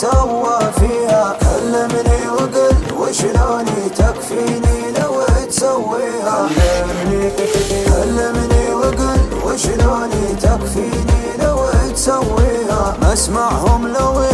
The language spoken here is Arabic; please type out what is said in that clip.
سوى فيها. كلمني وقل وشلوني تكفيني لو تسويها. كلمني وقل وشلوني تكفيني لو تسويها. ما اسمعهم لو